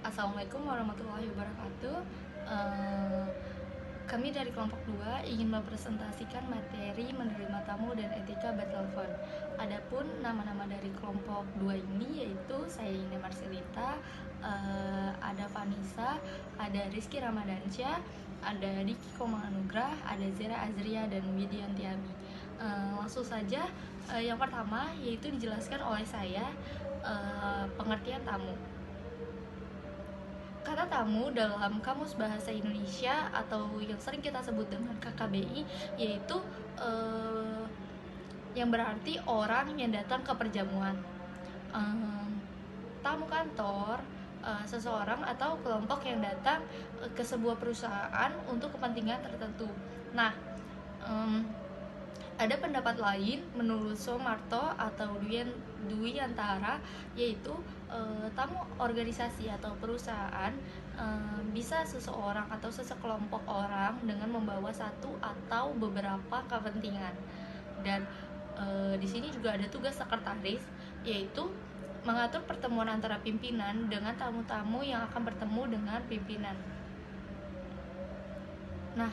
Assalamualaikum warahmatullahi wabarakatuh. Eh, Kami dari kelompok 2 ingin mempresentasikan materi menerima tamu dan etika bertelepon. Adapun nama-nama dari kelompok 2 ini yaitu saya Ine Marcelita, ada Vanessa, ada Rizky Ramadansyah, ada Diki Komang Anugrah, ada Zera Azria dan Widianti Abi. Langsung saja, yang pertama yaitu dijelaskan oleh saya pengertian tamu. Kata tamu dalam Kamus Bahasa Indonesia atau yang sering kita sebut dengan KKBI yaitu yang berarti orang yang datang ke perjamuan. Tamu kantor seseorang atau kelompok yang datang ke sebuah perusahaan untuk kepentingan tertentu. Nah, ada pendapat lain menurut Soemarto atau Dwi Antara, yaitu tamu organisasi atau perusahaan bisa seseorang atau sesekelompok orang dengan membawa satu atau beberapa kepentingan. Dan di sini juga ada tugas sekretaris, yaitu mengatur pertemuan antara pimpinan dengan tamu-tamu yang akan bertemu dengan pimpinan. Nah,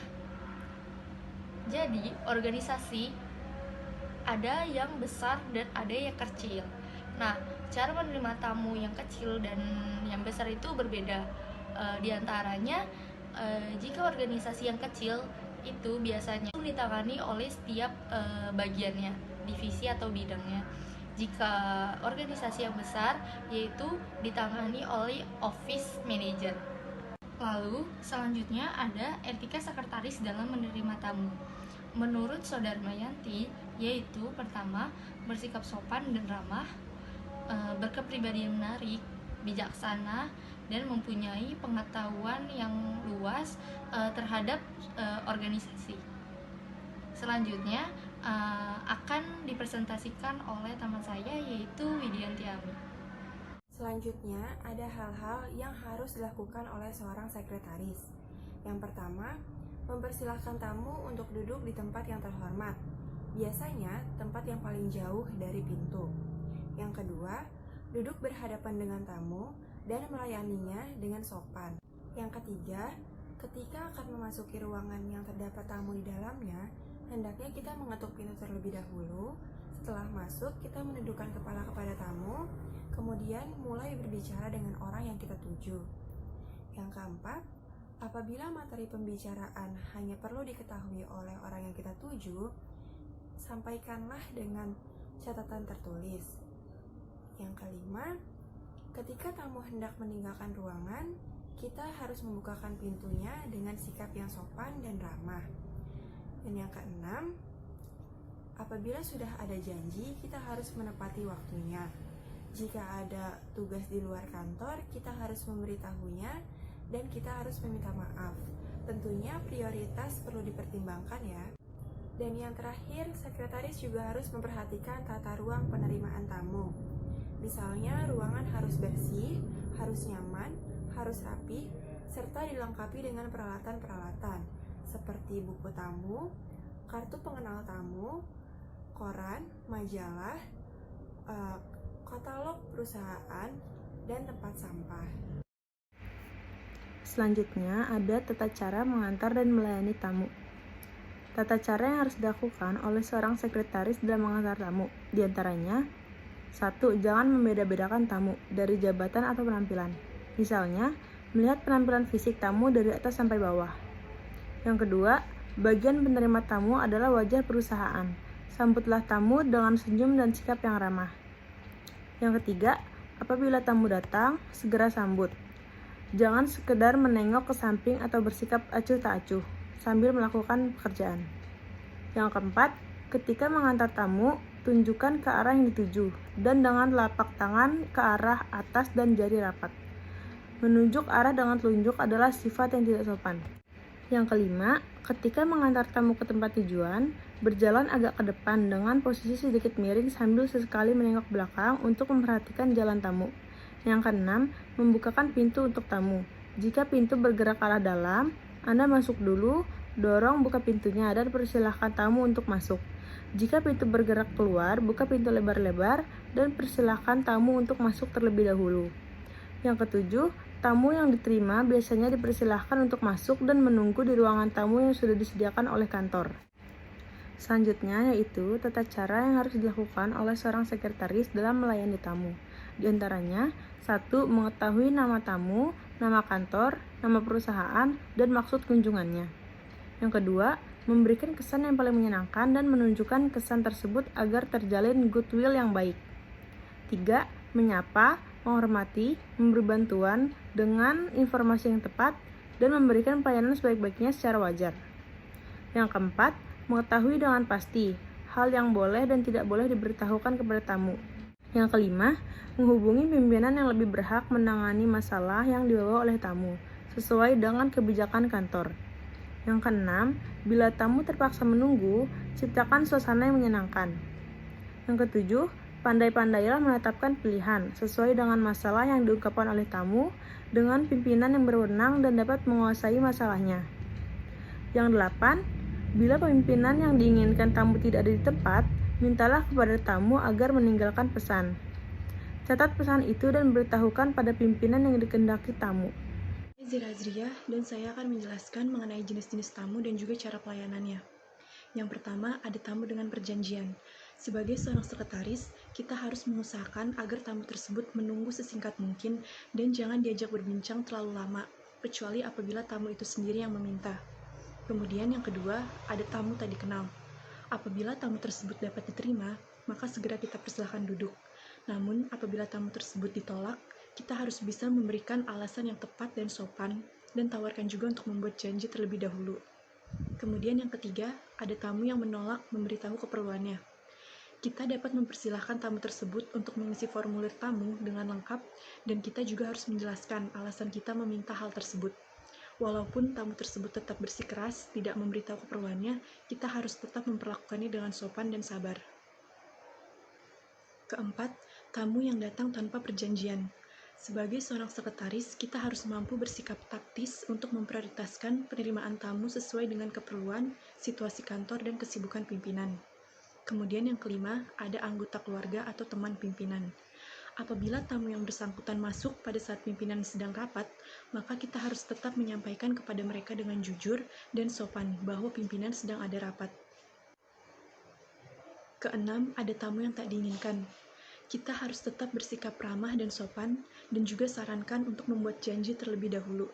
jadi organisasi ada yang besar dan ada yang kecil. Nah, cara menerima tamu yang kecil dan yang besar itu berbeda. Di antaranya, jika organisasi yang kecil itu biasanya ditangani oleh setiap bagiannya, divisi atau bidangnya. Jika organisasi yang besar yaitu ditangani oleh office manager. Lalu selanjutnya ada etika sekretaris dalam menerima tamu. Menurut Saudara Mayanti, yaitu pertama, bersikap sopan dan ramah, berkepribadian menarik, bijaksana, dan mempunyai pengetahuan yang luas terhadap organisasi. Selanjutnya akan dipresentasikan oleh teman saya yaitu Widianti Ami. Selanjutnya, ada hal-hal yang harus dilakukan oleh seorang sekretaris. Yang pertama, mempersilahkan tamu untuk duduk di tempat yang terhormat, biasanya tempat yang paling jauh dari pintu. Yang kedua, duduk berhadapan dengan tamu dan melayaninya dengan sopan. Yang ketiga, ketika akan memasuki ruangan yang terdapat tamu di dalamnya, hendaknya kita mengetuk pintu terlebih dahulu. Setelah masuk, kita menundukkan kepala kepada tamu, kemudian mulai berbicara dengan orang yang kita tuju. Yang keempat, apabila materi pembicaraan hanya perlu diketahui oleh orang yang kita tuju, sampaikanlah dengan catatan tertulis. Yang kelima, ketika tamu hendak meninggalkan ruangan, kita harus membukakan pintunya dengan sikap yang sopan dan ramah. Dan yang keenam, apabila sudah ada janji, kita harus menepati waktunya. Jika ada tugas di luar kantor, kita harus memberitahunya dan kita harus meminta maaf. Tentunya prioritas perlu dipertimbangkan ya. Dan yang terakhir, sekretaris juga harus memperhatikan tata ruang penerimaan tamu. Misalnya, ruangan harus bersih, harus nyaman, harus rapi, serta dilengkapi dengan peralatan-peralatan seperti buku tamu, kartu pengenal tamu, koran, majalah, katalog perusahaan, dan tempat sampah. Selanjutnya ada tata cara mengantar dan melayani tamu. Tata cara yang harus dilakukan oleh seorang sekretaris dalam mengantar tamu, diantaranya 1. Jangan membeda-bedakan tamu dari jabatan atau penampilan. Misalnya, melihat penampilan fisik tamu dari atas sampai bawah. Yang kedua, bagian penerima tamu adalah wajah perusahaan. Sambutlah tamu dengan senyum dan sikap yang ramah. Yang ketiga, apabila tamu datang, segera sambut. Jangan sekedar menengok ke samping atau bersikap acuh tak acuh sambil melakukan pekerjaan. Yang keempat, ketika mengantar tamu, tunjukkan ke arah yang dituju dan dengan telapak tangan ke arah atas dan jari rapat. Menunjuk arah dengan telunjuk adalah sifat yang tidak sopan. Yang kelima, ketika mengantar tamu ke tempat tujuan, berjalan agak ke depan dengan posisi sedikit miring sambil sesekali menengok belakang untuk memperhatikan jalan tamu. Yang keenam, membukakan pintu untuk tamu. Jika pintu bergerak ke arah dalam, Anda masuk dulu, dorong buka pintunya dan persilahkan tamu untuk masuk. Jika pintu bergerak keluar, buka pintu lebar-lebar dan persilahkan tamu untuk masuk terlebih dahulu. Yang ketujuh, Tamu yang diterima biasanya dipersilahkan untuk masuk dan menunggu di ruangan tamu yang sudah disediakan oleh kantor. Selanjutnya yaitu tata cara yang harus dilakukan oleh seorang sekretaris dalam melayani tamu. Di antaranya, 1. Mengetahui nama tamu, nama kantor, nama perusahaan, dan maksud kunjungannya. Yang kedua, memberikan kesan yang paling menyenangkan dan menunjukkan kesan tersebut agar terjalin goodwill yang baik. 3. Menyapa, menghormati, memberi bantuan dengan informasi yang tepat, dan memberikan pelayanan sebaik-baiknya secara wajar. Yang keempat, mengetahui dengan pasti hal yang boleh dan tidak boleh diberitahukan kepada tamu. Yang kelima, menghubungi pimpinan yang lebih berhak menangani masalah yang dibawa oleh tamu, sesuai dengan kebijakan kantor. Yang keenam, bila tamu terpaksa menunggu, ciptakan suasana yang menyenangkan. Yang ketujuh, pandai-pandailah menetapkan pilihan sesuai dengan masalah yang diungkapkan oleh tamu dengan pimpinan yang berwenang dan dapat menguasai masalahnya. Yang delapan, bila pemimpinan yang diinginkan tamu tidak ada di tempat, mintalah kepada tamu agar meninggalkan pesan. Catat pesan itu dan beritahukan pada pimpinan yang dikehendaki tamu. Saya Zira dan saya akan menjelaskan mengenai jenis-jenis tamu dan juga cara pelayanannya. Yang pertama, ada tamu dengan perjanjian. Sebagai seorang sekretaris, kita harus mengusahakan agar tamu tersebut menunggu sesingkat mungkin dan jangan diajak berbincang terlalu lama, kecuali apabila tamu itu sendiri yang meminta. Kemudian yang kedua, ada tamu tak dikenal. Apabila tamu tersebut dapat diterima, maka segera kita persilahkan duduk. Namun, apabila tamu tersebut ditolak, kita harus bisa memberikan alasan yang tepat dan sopan, dan tawarkan juga untuk membuat janji terlebih dahulu. Kemudian yang ketiga, ada tamu yang menolak memberitahu keperluannya. Kita dapat mempersilahkan tamu tersebut untuk mengisi formulir tamu dengan lengkap, dan kita juga harus menjelaskan alasan kita meminta hal tersebut. Walaupun tamu tersebut tetap bersikeras tidak memberitahu keperluannya, kita harus tetap memperlakukannya dengan sopan dan sabar. Keempat, tamu yang datang tanpa perjanjian. Sebagai seorang sekretaris, kita harus mampu bersikap taktis untuk memprioritaskan penerimaan tamu sesuai dengan keperluan, situasi kantor, dan kesibukan pimpinan. Kemudian yang kelima, ada anggota keluarga atau teman pimpinan. Apabila tamu yang bersangkutan masuk pada saat pimpinan sedang rapat, maka kita harus tetap menyampaikan kepada mereka dengan jujur dan sopan bahwa pimpinan sedang ada rapat. Keenam, ada tamu yang tak diinginkan. Kita harus tetap bersikap ramah dan sopan, dan juga sarankan untuk membuat janji terlebih dahulu.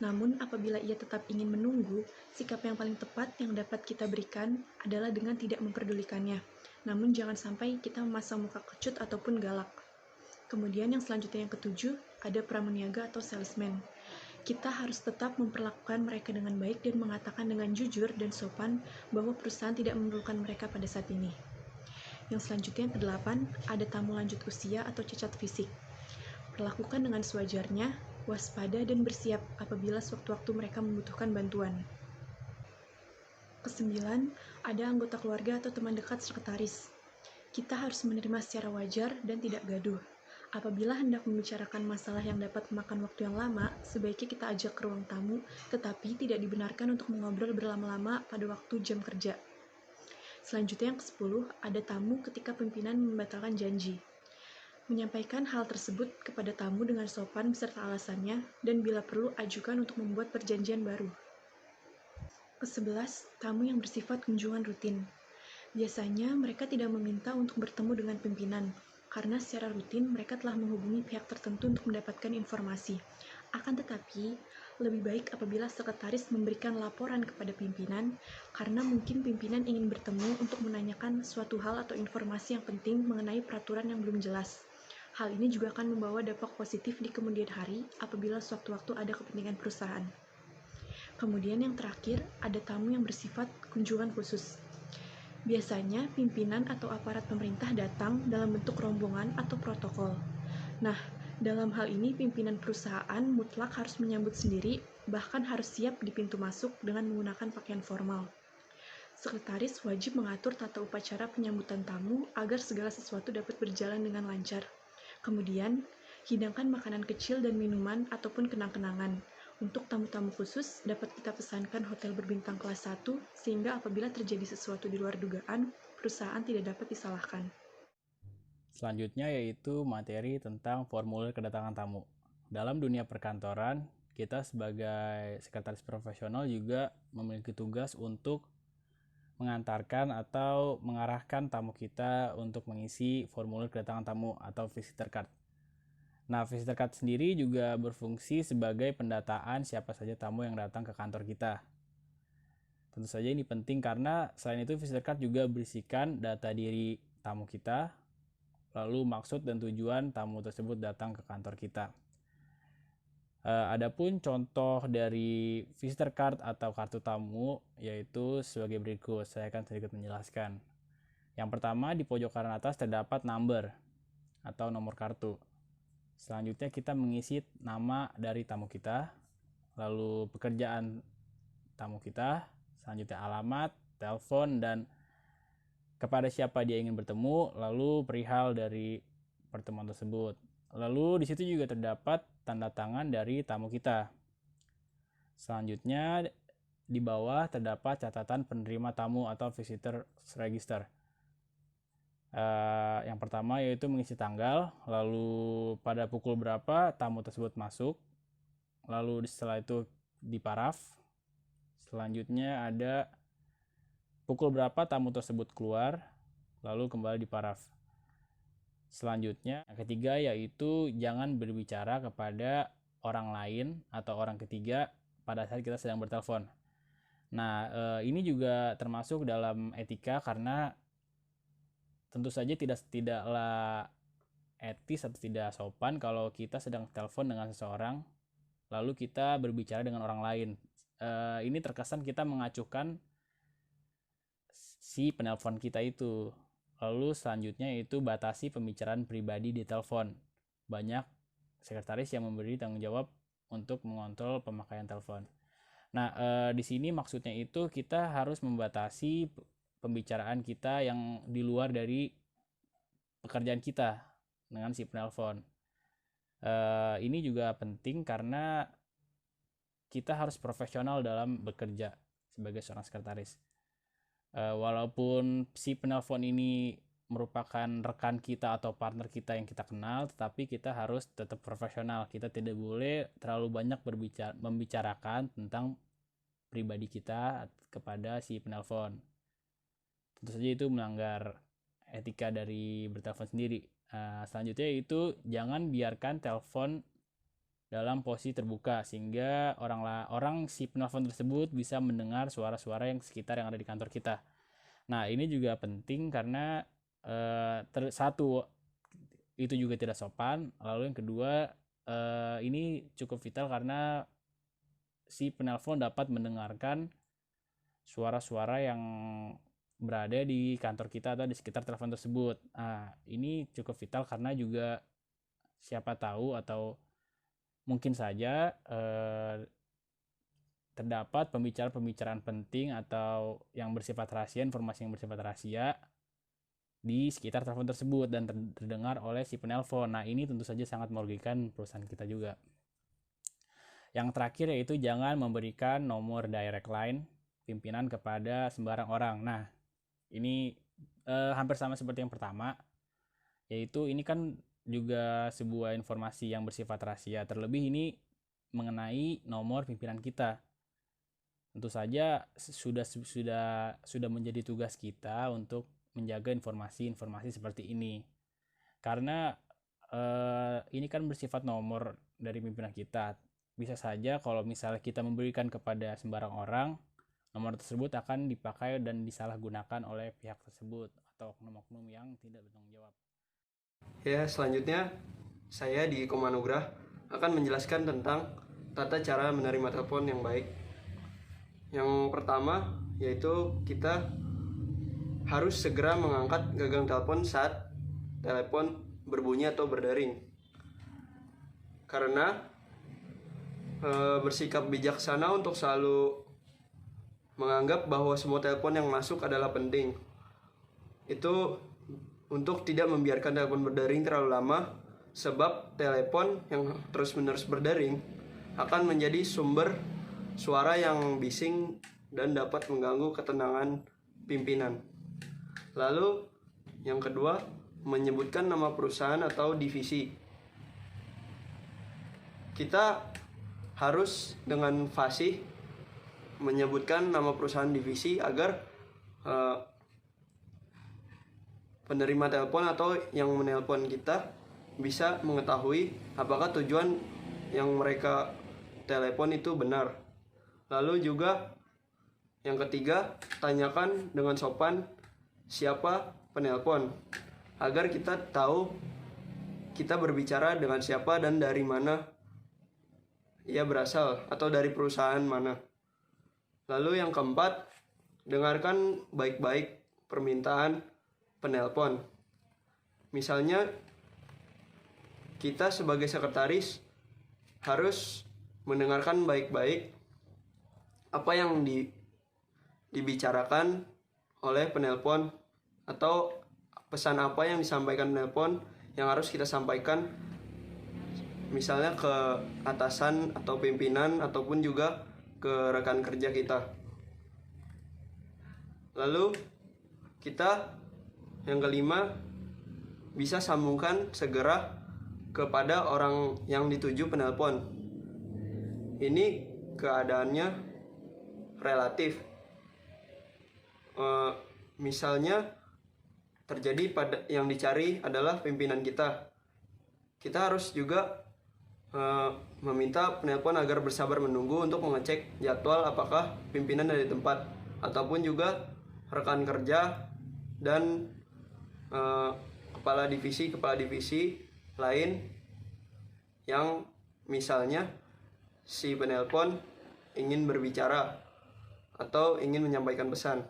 Namun, apabila ia tetap ingin menunggu, sikap yang paling tepat yang dapat kita berikan adalah dengan tidak memperdulikannya. Namun, jangan sampai kita memasang muka kecut ataupun galak. Kemudian yang selanjutnya yang ketujuh, ada pramuniaga atau salesman. Kita harus tetap memperlakukan mereka dengan baik dan mengatakan dengan jujur dan sopan bahwa perusahaan tidak memerlukan mereka pada saat ini. Yang selanjutnya yang kedelapan, ada tamu lanjut usia atau cacat fisik. Perlakukan dengan sewajarnya, waspada dan bersiap apabila sewaktu-waktu mereka membutuhkan bantuan. Kesembilan, ada anggota keluarga atau teman dekat sekretaris. Kita harus menerima secara wajar dan tidak gaduh. Apabila hendak membicarakan masalah yang dapat memakan waktu yang lama, sebaiknya kita ajak ke ruang tamu, tetapi tidak dibenarkan untuk mengobrol berlama-lama pada waktu jam kerja. Selanjutnya yang ke-10, ada tamu ketika pimpinan membatalkan janji. Menyampaikan hal tersebut kepada tamu dengan sopan beserta alasannya, dan bila perlu ajukan untuk membuat perjanjian baru. Ke-11, tamu yang bersifat kunjungan rutin. Biasanya mereka tidak meminta untuk bertemu dengan pimpinan, karena secara rutin mereka telah menghubungi pihak tertentu untuk mendapatkan informasi. Akan tetapi, lebih baik apabila sekretaris memberikan laporan kepada pimpinan, karena mungkin pimpinan ingin bertemu untuk menanyakan suatu hal atau informasi yang penting mengenai peraturan yang belum jelas. Hal ini juga akan membawa dampak positif di kemudian hari apabila sewaktu-waktu ada kepentingan perusahaan. Kemudian yang terakhir, ada tamu yang bersifat kunjungan khusus. Biasanya, pimpinan atau aparat pemerintah datang dalam bentuk rombongan atau protokol. Nah, dalam hal ini pimpinan perusahaan mutlak harus menyambut sendiri, bahkan harus siap di pintu masuk dengan menggunakan pakaian formal. Sekretaris wajib mengatur tata upacara penyambutan tamu agar segala sesuatu dapat berjalan dengan lancar. Kemudian, hidangkan makanan kecil dan minuman ataupun kenang-kenangan. Untuk tamu-tamu khusus, dapat kita pesankan hotel berbintang kelas 1, sehingga apabila terjadi sesuatu di luar dugaan, perusahaan tidak dapat disalahkan. Selanjutnya yaitu materi tentang formulir kedatangan tamu. dalam dunia perkantoran, kita sebagai sekretaris profesional juga memiliki tugas untuk mengantarkan atau mengarahkan tamu kita untuk mengisi formulir kedatangan tamu atau visitor card. Nah, visitor card sendiri juga berfungsi sebagai pendataan siapa saja tamu yang datang ke kantor kita. Tentu saja ini penting karena selain itu visitor card juga berisikan data diri tamu kita, lalu maksud dan tujuan tamu tersebut datang ke kantor kita. Adapun contoh dari visitor card atau kartu tamu yaitu sebagai berikut. Saya akan sedikit menjelaskan. Yang pertama, di pojok kanan atas terdapat number atau nomor kartu. Selanjutnya kita mengisi nama dari tamu kita, lalu pekerjaan tamu kita, selanjutnya alamat, telepon, dan kepada siapa dia ingin bertemu, lalu perihal dari pertemuan tersebut. Lalu di situ juga terdapat tanda tangan dari tamu kita. Selanjutnya di bawah terdapat catatan penerima tamu atau visitor register. Yang pertama yaitu mengisi tanggal, lalu pada pukul berapa tamu tersebut masuk, lalu setelah itu di paraf. Selanjutnya ada pukul berapa tamu tersebut keluar, lalu kembali di paraf. Selanjutnya, yang ketiga yaitu jangan berbicara kepada orang lain atau orang ketiga pada saat kita sedang bertelepon. Nah, ini juga termasuk dalam etika karena tentu saja tidaklah etis atau tidak sopan kalau kita sedang telepon dengan seseorang lalu kita berbicara dengan orang lain. Ini terkesan kita mengacuhkan si penelpon kita itu. Lalu selanjutnya itu batasi pembicaraan pribadi di telepon. Banyak sekretaris yang memberi tanggung jawab untuk mengontrol pemakaian telepon. Nah, di sini maksudnya itu kita harus membatasi pembicaraan kita yang di luar dari pekerjaan kita dengan si penelpon. Ini juga penting karena kita harus profesional dalam bekerja sebagai seorang sekretaris. Walaupun si penelpon ini merupakan rekan kita atau partner kita yang kita kenal, tetapi kita harus tetap profesional. Kita tidak boleh terlalu banyak membicarakan tentang pribadi kita kepada si penelpon. Tentu saja itu melanggar etika dari bertelepon sendiri. Selanjutnya itu jangan biarkan telepon dalam posisi terbuka sehingga orang si penelpon tersebut bisa mendengar suara-suara yang sekitar yang ada di kantor kita. Nah, ini juga penting karena satu itu juga tidak sopan, lalu yang kedua ini cukup vital karena si penelpon dapat mendengarkan suara-suara yang berada di kantor kita atau di sekitar telepon tersebut. Nah, ini cukup vital karena juga siapa tahu atau mungkin saja terdapat pembicaraan penting atau yang bersifat rahasia, informasi yang bersifat rahasia di sekitar telepon tersebut dan terdengar oleh si penelpon. Nah, ini tentu saja sangat merugikan perusahaan kita juga. Yang terakhir yaitu jangan memberikan nomor direct line pimpinan kepada sembarang orang. Nah, ini hampir sama seperti yang pertama, yaitu ini kan juga sebuah informasi yang bersifat rahasia, terlebih ini mengenai nomor pimpinan kita. Tentu saja sudah menjadi tugas kita untuk menjaga informasi-informasi seperti ini. Karena ini kan bersifat nomor dari pimpinan kita. Bisa saja kalau misalnya kita memberikan kepada sembarang orang, nomor tersebut akan dipakai dan disalahgunakan oleh pihak tersebut atau oknum-oknum yang tidak bertanggung jawab. Ya, selanjutnya saya di Komanugrah akan menjelaskan tentang tata cara menerima telepon yang baik. Yang pertama yaitu kita harus segera mengangkat gagang telepon saat telepon berbunyi atau berdering. Karena bersikap bijaksana untuk selalu menganggap bahwa semua telepon yang masuk adalah penting. Itu untuk tidak membiarkan telepon berdering terlalu lama, sebab telepon yang terus-menerus berdering akan menjadi sumber suara yang bising dan dapat mengganggu ketenangan pimpinan. Lalu yang kedua, menyebutkan nama perusahaan atau divisi. kita harus dengan fasih menyebutkan nama perusahaan divisi agar penerima telepon atau yang menelpon kita bisa mengetahui apakah tujuan yang mereka telepon itu benar. Lalu juga yang ketiga, tanyakan dengan sopan siapa penelpon agar kita tahu kita berbicara dengan siapa dan dari mana ia berasal atau dari perusahaan mana. Lalu yang keempat, dengarkan baik-baik permintaan penelpon. Misalnya kita sebagai sekretaris harus mendengarkan baik-baik apa yang dibicarakan oleh penelpon atau pesan apa yang disampaikan penelpon yang harus kita sampaikan, misalnya ke atasan atau pimpinan ataupun juga ke rekan kerja kita. Lalu kita yang kelima, bisa sambungkan segera kepada orang yang dituju penelpon. Ini keadaannya relatif. Misalnya terjadi pada yang dicari adalah pimpinan kita. Kita harus juga meminta penelpon agar bersabar menunggu untuk mengecek jadwal apakah pimpinan ada di tempat ataupun juga rekan kerja dan kepala divisi lain yang misalnya si penelpon ingin berbicara atau ingin menyampaikan pesan.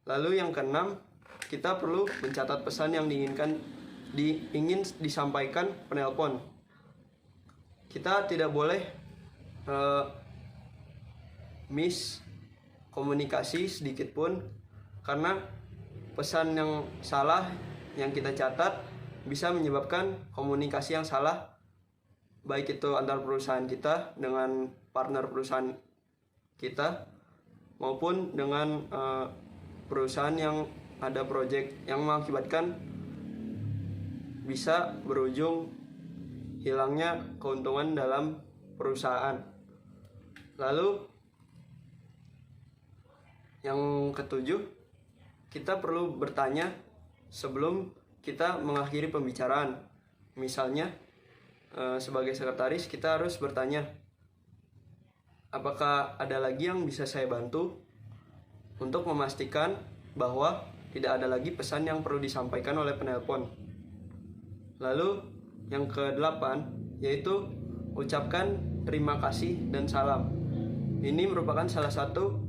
Lalu yang keenam, kita perlu mencatat pesan yang ingin disampaikan penelpon. Kita tidak boleh miss komunikasi sedikit pun, karena pesan yang salah yang kita catat bisa menyebabkan komunikasi yang salah, baik itu antar perusahaan kita dengan partner perusahaan kita maupun dengan perusahaan yang ada proyek yang mengakibatkan bisa berujung hilangnya keuntungan dalam perusahaan. Lalu yang ketujuh, kita perlu bertanya sebelum kita mengakhiri pembicaraan. Misalnya sebagai sekretaris kita harus bertanya, apakah ada lagi yang bisa saya bantu, untuk memastikan bahwa tidak ada lagi pesan yang perlu disampaikan oleh penelpon. Lalu yang kedelapan, yaitu ucapkan terima kasih dan salam. Ini merupakan salah satu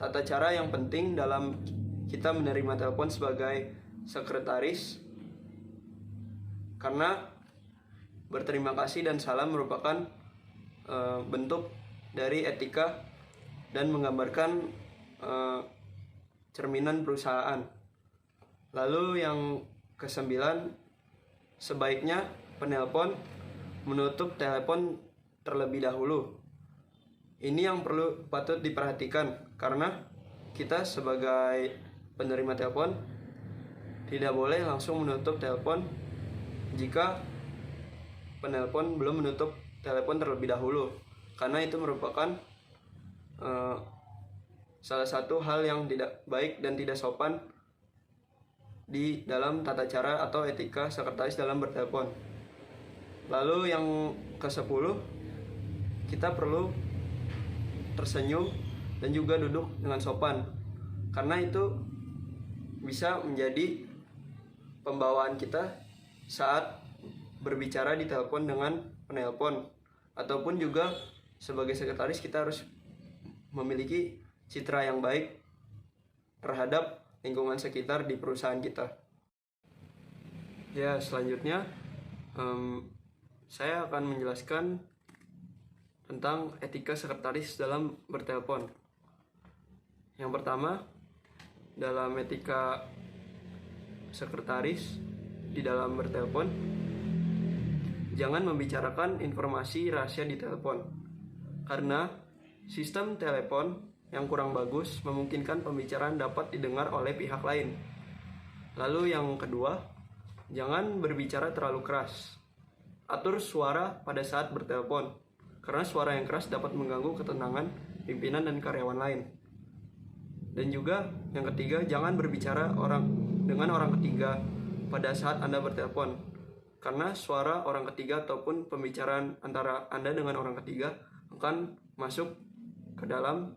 tata cara yang penting dalam kita menerima telepon sebagai sekretaris, karena berterima kasih dan salam merupakan bentuk dari etika dan menggambarkan cerminan perusahaan. Lalu yang kesembilan, sebaiknya penelpon menutup telepon terlebih dahulu. Ini yang patut diperhatikan, karena kita sebagai penerima telepon tidak boleh langsung menutup telepon jika penelpon belum menutup telepon terlebih dahulu, karena itu merupakan salah satu hal yang tidak baik dan tidak sopan di dalam tata cara atau etika sekretaris dalam bertelepon. Lalu yang ke-10, kita perlu tersenyum dan juga duduk dengan sopan, karena itu bisa menjadi pembawaan kita saat berbicara di telepon dengan penelpon, ataupun juga sebagai sekretaris kita harus memiliki citra yang baik terhadap lingkungan sekitar di perusahaan kita. Ya, selanjutnya saya akan menjelaskan tentang etika sekretaris dalam bertelepon. Yang pertama, dalam etika sekretaris di dalam bertelepon, jangan membicarakan informasi rahasia di telepon, karena sistem telepon yang kurang bagus memungkinkan pembicaraan dapat didengar oleh pihak lain. Lalu yang kedua, jangan berbicara terlalu keras atur suara pada saat bertelepon, karena suara yang keras dapat mengganggu ketenangan pimpinan dan karyawan lain. Dan juga yang ketiga, jangan berbicara dengan orang ketiga pada saat Anda bertelepon, karena suara orang ketiga ataupun pembicaraan antara Anda dengan orang ketiga akan masuk ke dalam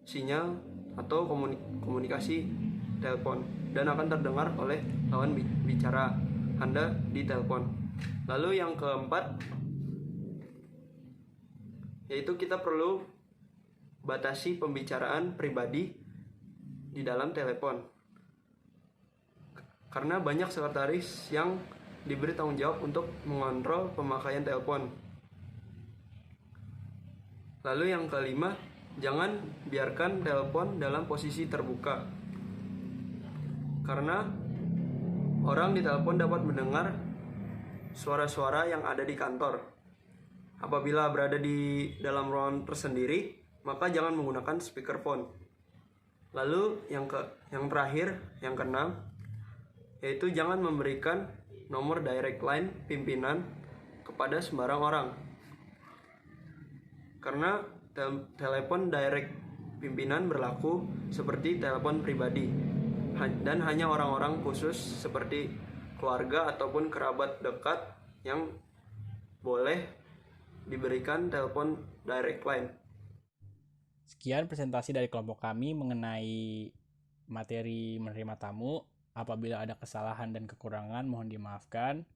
sinyal atau komunikasi telepon dan akan terdengar oleh lawan bicara Anda di telepon. Lalu yang keempat, yaitu kita perlu batasi pembicaraan pribadi di dalam telepon. Karena banyak sekretaris yang diberi tanggung jawab untuk mengontrol pemakaian telepon. Lalu yang kelima, jangan biarkan telepon dalam posisi terbuka. Karena orang di telepon dapat mendengar suara-suara yang ada di kantor. Apabila berada di dalam ruangan tersendiri, maka jangan menggunakan speakerphone. Lalu yang terakhir, yang keenam, yaitu jangan memberikan nomor direct line pimpinan kepada sembarang orang. Karena telepon direct pimpinan berlaku seperti telepon pribadi dan hanya orang-orang khusus seperti keluarga ataupun kerabat dekat yang boleh diberikan telepon direct line. Sekian presentasi dari kelompok kami mengenai materi menerima tamu. Apabila ada kesalahan dan kekurangan, mohon dimaafkan.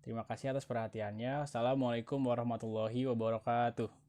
Terima kasih atas perhatiannya. Assalamualaikum warahmatullahi wabarakatuh.